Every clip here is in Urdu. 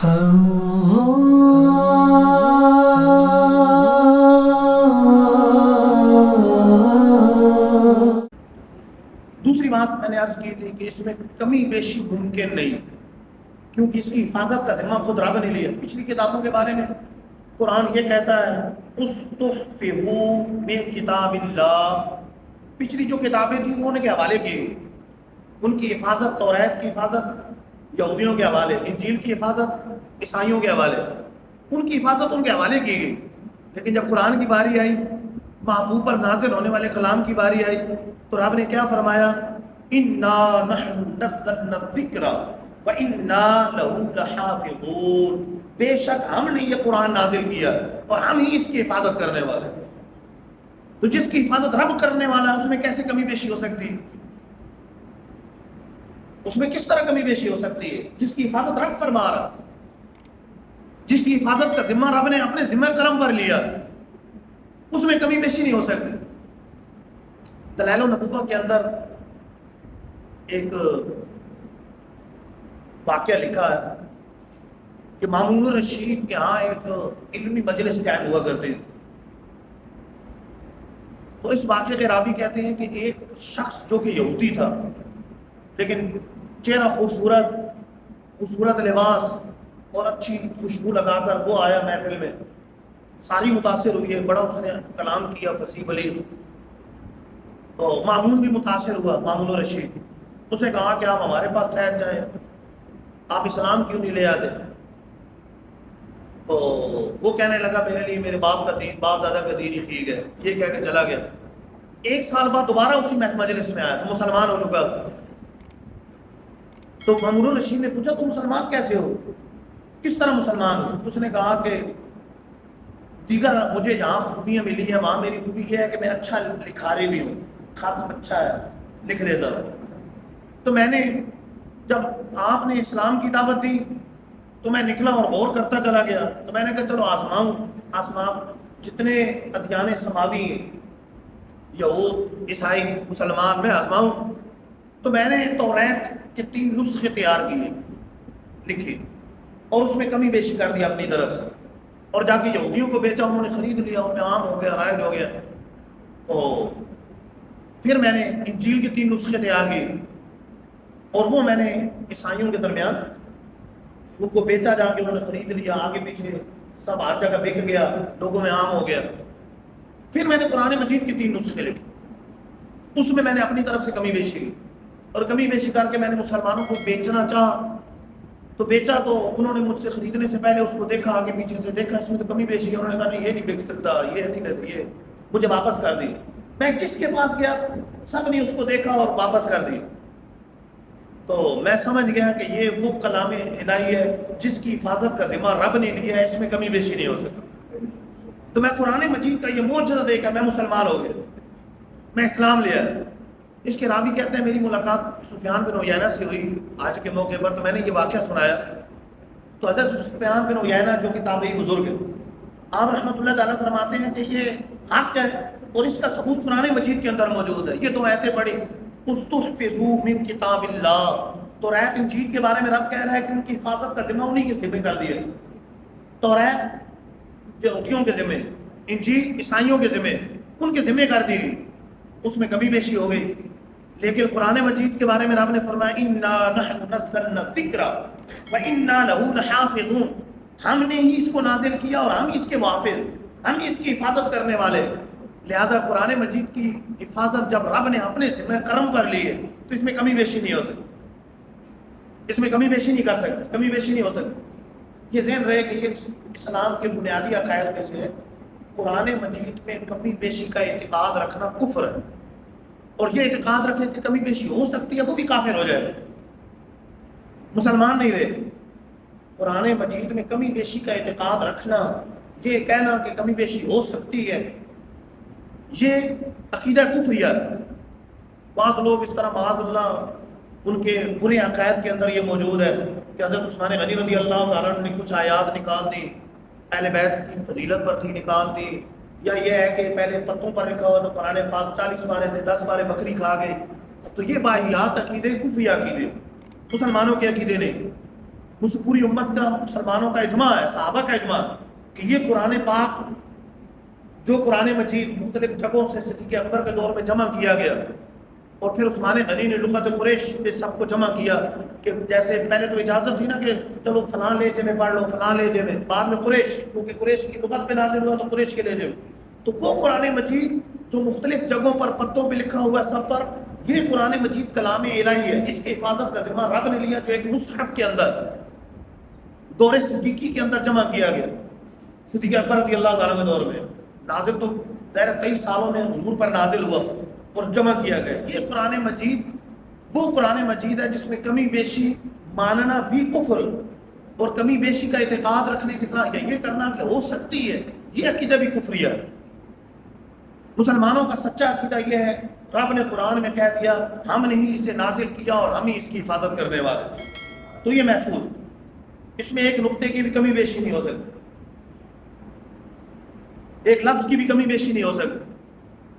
دوسری بات میں نے عرض کی تھی کہ اس میں کمی بیشی ممکن نہیں، کیونکہ اس کی حفاظت کا ذمہ خود رب نے لیا۔ پچھلی کتابوں کے بارے میں قرآن یہ کہتا ہے اُسْتُحْفِظُوا مِن کتاب اللہ، پچھلی جو کتابیں تھیں وہ ان کے حوالے کی گئی، ان کی حفاظت، توریت کی حفاظت یہودیوں کے حوالے، انجیل کی حفاظت عیسائیوں کے حوالے، ان کی حفاظت ان کے حوالے کی گئی۔ لیکن جب قرآن کی باری آئی، محبوب پر نازل ہونے والے کلام کی باری آئی، تو رب نے کیا فرمایا؟ اِنَّا نَحْنُ نَزَّلْنَا الذِّكْرَ وَإِنَّا لَهُ لَحَافِظُونَ، بے شک ہم نے یہ قرآن نازل کیا اور ہم ہی اس کی حفاظت کرنے والے۔ تو جس کی حفاظت رب کرنے والا ہے اس میں کیسے کمی بیشی ہو سکتی ہے؟ اس میں کس طرح کمی بیشی ہو سکتی ہے؟ جس کی حفاظت رب فرما رہا، جس کی حفاظت کا ذمہ رب نے اپنے ذمہ کرم پر لیا، اس میں کمی بیشی نہیں ہو سکتی۔ دلائل النبوہ کے اندر ایک واقعہ لکھا ہے کہ مامون الرشید کے ہاں ایک علمی مجلس قائم ہوا کرتے تھے۔ تو اس واقعے کے راوی کہتے ہیں کہ ایک شخص جو کہ یہودی تھا، لیکن چہرہ خوبصورت لباس اور اچھی خوشبو لگا کر وہ آیا محفل میں، ساری متاثر ہوئی ہے، بڑا اس نے کلام کیا فصیح بلیغ، تو مامون بھی متاثر ہوا، مامون الرشید۔ اس نے کہا کہ آپ ہمارے پاس ٹھہر جائیں، آپ اسلام کیوں نہیں لے آتے؟ تو وہ کہنے لگا میرے لیے میرے باپ کا دین، باپ دادا کا دین ہی ٹھیک ہے، یہ کہہ کے چلا گیا۔ ایک سال بعد دوبارہ اسی مجلس میں آیا تو مسلمان ہو چکا۔ تو مامون الرشید نے پوچھا تم مسلمان کیسے ہو، کس طرح مسلمان ہو؟ اس نے کہا کہ دیگر مجھے جہاں خوبیاں ملی ہیں وہاں میری خوبی یہ ہے کہ میں اچھا لکھارے بھی ہوں، خط اچھا ہے، لکھ لیتا ہوں۔ تو میں نے جب آپ نے اسلام کی دعوت دی تو میں نکلا اور غور کرتا چلا گیا، تو میں نے کہا چلو آزماؤں جتنے ادیان سماوی ہیں، یہود، عیسائی، مسلمان، میں آزماؤں۔ تو میں نے توریت کے 3 نسخے تیار کیے، لکھے، اور اس میں کمی بیشی کر دی اپنی طرف سے، اور جا کے یہودیوں کو بیچا، انہوں نے خرید لیا، ان میں عام ہو گیا، رائج ہو گیا۔ تو پھر میں نے انجیل کے 3 نسخے تیار کیے، اور وہ میں نے عیسائیوں کے درمیان ان کو بیچا، جا کے انہوں نے خرید لیا، آگے پیچھے سب ہر جگہ بک گیا، لوگوں میں عام ہو گیا۔ پھر میں نے قرآن مجید کے 3 نسخے لکھے، اس میں میں نے اپنی طرف سے کمی بیشی کی، اور کمی بیشی کر کے میں نے مسلمانوں کو بیچنا چاہا تو بیچا، تو انہوں نے مجھ سے خریدنے سے پہلے اس کو دیکھا، آگے پیچھے سے دیکھا، اس میں تو کمی بیشی ہے، انہوں نے کہا نہیں یہ نہیں بک سکتا، یہ نہیں لیتی، یہ مجھے واپس کر دی۔ میں جس کے پاس گیا سب نے اس کو دیکھا اور واپس کر دی۔ تو میں سمجھ گیا کہ یہ وہ کلام الہی ہے جس کی حفاظت کا ذمہ رب نے لیا ہے، اس میں کمی بیشی نہیں ہو سکتی۔ تو میں قرآن مجید کا یہ معجزہ دے کر میں مسلمان ہو گیا، میں اسلام لیا۔ اس کے راوی کہتے ہیں میری ملاقات سفیان بن عیینہ سے ہوئی آج کے موقع پر، تو میں نے یہ واقعہ سنایا، تو حضرت سفیان بن عیینہ جو کہ تابعی بزرگ ہے، آپ رحمۃ اللہ تعالیٰ فرماتے ہیں کہ یہ حق ہے اور اس کا ثبوت قرآن مجید کے اندر موجود ہے۔ یہ 2 آیتیں پڑھی، اُسْتُحْفِظُوا مِن کتاب اللہ، توریت انجیل کے بارے میں رب کہہ رہا ہے کہ ان کی حفاظت کا ذمہ انہی کے ذمہ کر دیا۔ توریت یہودیوں کے ذمہ، انجیل عیسائیوں کے ذمہ، ان کے ذمہ کر دی، اس میں کمی بیشی ہو گئی۔ لیکن قرآن مجید کے بارے میں رب نے فرمایا اِنَّا نَحْنُ نَزَّلْنَا الذِّكْرَ وَإِنَّا لَهُ لَحَافِظُونَ، ہم نے ہی اس کو نازل کیا اور ہم ہی اس کے محافظ، ہم ہی اس کی حفاظت کرنے والے۔ لہذا قرآن مجید کی حفاظت جب رب نے اپنے ذمہ کرم پر لی ہے تو اس میں کمی بیشی نہیں ہو سکتی، اس میں کمی بیشی نہیں کر سکتے، کمی بیشی نہیں ہو سکتی۔ یہ ذہن رہے کہ یہ اسلام کے بنیادی عقائد میں سے ہے، قرآن مجید میں کمی بیشی کا اعتقاد رکھنا کفر ہے، اور یہ اعتقاد رکھے کہ کمی بیشی ہو سکتی ہے وہ بھی کافر ہو جائے، مسلمان نہیں رہے۔ قرآن مجید میں کمی بیشی کا اعتقاد رکھنا، یہ کہنا کہ کمی بیشی ہو سکتی ہے، یہ عقیدہ کفریہ ہے۔ بعض لوگ اس طرح معاذ اللہ ان کے برے عقائد کے اندر یہ موجود ہے کہ حضرت عثمان غنی رضی اللہ تعالیٰ نے کچھ آیات نکال دی، اہل بیت کی فضیلت پر تھی، نکال دی، یا یہ ہے کہ پہلے پتوں پر لکھا ہوا تو قرآن پاک 40 بارے تھے، 10 بارے بکری کھا گئے۔ تو یہ واہیات عقیدے کفریہ عقیدے، مسلمانوں کے عقیدے نہیں۔ پوری امت کا، مسلمانوں کا اجماع ہے، صحابہ کا اجماع کہ یہ قرآن پاک جو قرآن مجید مختلف جگہوں سے صدیق اکبر کے دور میں جمع کیا گیا اور پھر عثمان غنی نے لغت قریش پہ سب کو جمع کیا، کہ جیسے پہلے تو اجازت تھی نا کہ چلو فلاں لہجے میں پڑھ لو، فلاں لہجے میں، بعد میں قریش، کیونکہ قریش کی لغت پہ نازل ہوا تو قریش کے لہجے میں، تو وہ قرآن مجید جو مختلف جگہوں پر پتوں پہ لکھا ہوا ہے سب پر، یہ قرآن مجید کلام الہی ہے، اس کی حفاظت کا ذمہ رب نے لیا، جو ایک مصحف کے اندر دور صدیقی کے اندر جمع کیا گیا، صدیق اکبر رضی اللہ تعالیٰ کے دور میں نازل، تو دیر 23 سالوں میں حضور پر نازل ہوا اور جمع کیا گیا۔ یہ قرآن مجید وہ قرآن مجید ہے جس میں کمی بیشی ماننا بھی کفر اور کمی بیشی کا اعتقاد رکھنے کے ساتھ یہ کرنا کہ ہو سکتی ہے، یہ عقیدہ بھی کفریہ ہے۔ مسلمانوں کا سچا عقیدہ یہ ہے، رب نے قرآن میں کہہ دیا ہم نے ہی اسے نازل کیا اور ہم ہی اس کی حفاظت کرنے والے، تو یہ محفوظ، اس میں ایک نقطے کی بھی کمی بیشی نہیں ہو سکتی، ایک لفظ کی بھی کمی بیشی نہیں ہو سکتی،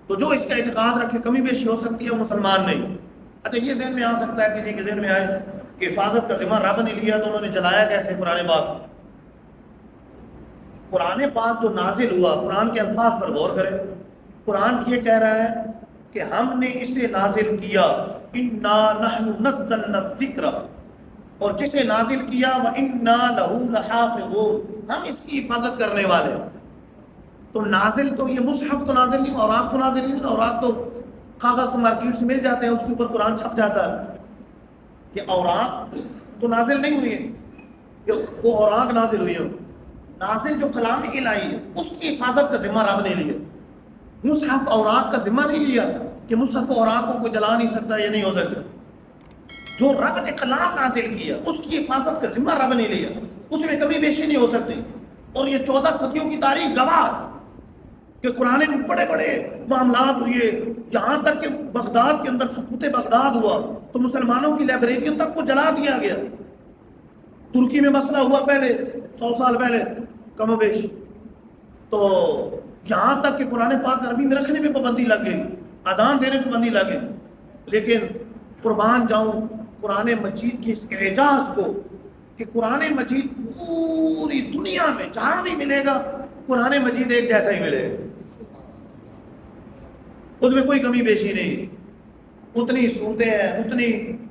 تو جو اس کا اعتقاد رکھے کمی بیشی ہو سکتی ہے وہ مسلمان نہیں۔ اچھا یہ ذہن میں آ سکتا ہے کسی کے ذہن میں آئے کہ حفاظت کا ذمہ رب نے لیا تو انہوں نے جلایا کیسے قرآن پاک؟ قرآن پاک جو نازل ہوا، قرآن کے الفاظ پر غور کریں، قرآن یہ کہہ رہا ہے کہ ہم نے اسے نازل کیا، انا نحن نزلنا الذکر، اور جسے نازل کیا وَإِنَّا لَهُ لَحَافِظُونَ، ہم اس کی حفاظت کرنے والے ہیں۔ تو نازل تو یہ مصحف تو نازل نہیں، اوراق تو نازل نہیں، اوراق تو کاغذ تو مارکیٹ سے مل جاتے ہیں، اس کے اوپر قرآن چھپ جاتا ہے، یہ اوراق تو نازل نہیں ہوئی ہے، وہ اوراق نازل ہوئی ہے، نازل جو کلام الہی ہے اس کی حفاظت کا ذمہ رب نے لیا، مصحف اوراق کا ذمہ نہیں لیا کہ مصحف اوراق کو کوئی جلا نہیں سکتا، یہ نہیں ہو سکتا، جو رب نے کلام نازل کیا اس کی حفاظت کا ذمہ رب نے لیا، اس میں کمی بیشی نہیں ہو سکتی، اور یہ 14 صدیوں کی تاریخ گواہ کہ قرآن میں بڑے بڑے معاملات ہوئے، یہاں تک کہ بغداد کے اندر سقوط بغداد ہوا تو مسلمانوں کی لائبریریوں تک کو جلا دیا گیا، ترکی میں مسئلہ ہوا پہلے 100 سال پہلے کم و بیش، تو یہاں تک کہ قرآن پاک عربی میں رکھنے پہ پابندی لگ گئی، اذان دینے پہ پابندی لگ گئی، لیکن قربان جاؤں قرآن مجید کے اس اعجاز کو کہ قرآن مجید پوری دنیا میں جہاں بھی ملے گا قرآن مجید ایک جیسا ہی ملے گا، اس میں کوئی کمی بیشی نہیں، اتنی صورتیں ہیں، اتنی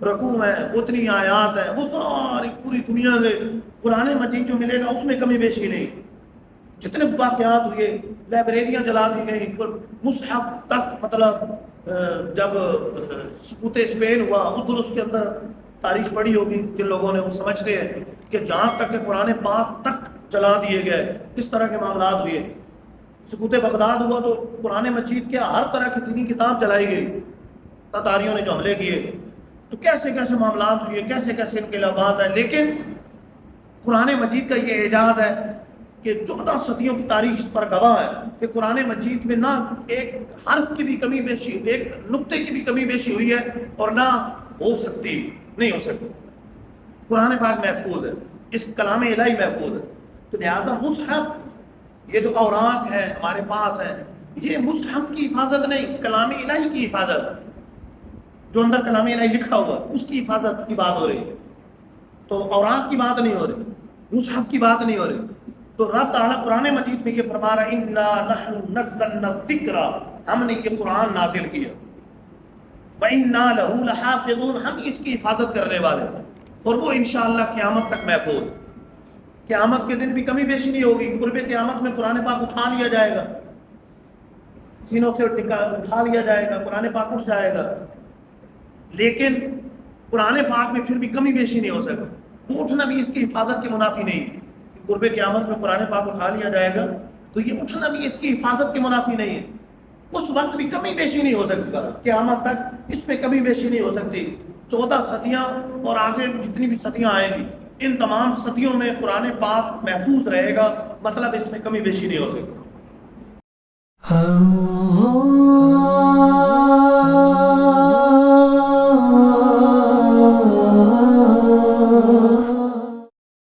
رکوع ہیں، اتنی آیات ہیں، وہ ساری پوری دنیا سے قرآن مجید جو ملے گا اس میں کمی بیشی نہیں، جتنے واقعات ہوئے، لائبریریاں جلا دی گئی، مصحف تک، مطلب جب سقوط اسپین ہوا اس کے اندر تاریخ پڑھی ہوگی جن لوگوں نے، وہ سمجھتے ہیں کہ جہاں تک کہ قرآن پاک تک جلا دیے گئے، اس طرح کے معاملات ہوئے، سقوط بغداد ہوا تو قرآن مجید کے ہر طرح کی دینی کتاب جلائی گئی، تاتاریوں نے جو حملے کیے، تو کیسے کیسے معاملات ہوئے، کیسے کیسے انقلابات ہیں، لیکن قرآن مجید کا یہ اعجاز ہے کہ 14 صدیوں کی تاریخ اس پر گواہ ہے کہ قرآن مجید میں نہ ایک حرف کی بھی کمی بیشی، ایک نقطے کی بھی کمی بیشی ہوئی ہے، اور نہ ہو سکتی، نہیں ہو سکتی، قرآن پاک محفوظ ہے، اس کلام الہی محفوظ ہے، تو لہذا مصحف یہ جو اوراق ہیں ہمارے پاس ہیں، یہ مصحف کی حفاظت نہیں، کلام الہی کی حفاظت، جو اندر کلام الہی لکھا ہوا اس کی حفاظت کی بات ہو رہی ہے، تو اوراق کی بات نہیں ہو رہی، مصحف کی بات نہیں ہو رہی، تو رب تعالیٰ قرآن مجید میں یہ فرما رہا ہے اِنَّا نَحْنُ نَزَّلْنَا الذِّكْرَ، ہم نے یہ قرآن نازل کیا، وَإِنَّا لَهُ لَحَافِظُونَ، ہم اس کی حفاظت کرنے والے، اور وہ انشاءاللہ قیامت تک محفوظ، قیامت کے دن بھی کمی بیشی نہیں ہوگی، قرب قیامت میں قرآن پاک اٹھا لیا جائے گا، سینوں سے اٹھا لیا جائے گا، قرآن پاک اٹھ جائے گا، لیکن قرآن پاک میں پھر بھی کمی بیشی نہیں ہو سکتی، وہ اٹھنا بھی اس کی حفاظت کے منافی نہیں، کہ قرب قیامت میں قرآن پاک اٹھا لیا جائے گا تو یہ اٹھنا بھی اس کی حفاظت کے منافی نہیں ہے، اس وقت بھی کمی بیشی نہیں ہو سکتی، قیامت تک اس میں کمی بیشی نہیں ہو سکتی، 14 صدیاں اور آگے جتنی بھی صدیاں آئیں گی ان تمام صدیوں میں قرآن پاک محفوظ رہے گا، مطلب اس میں کمی بیشی نہیں ہو سکتی۔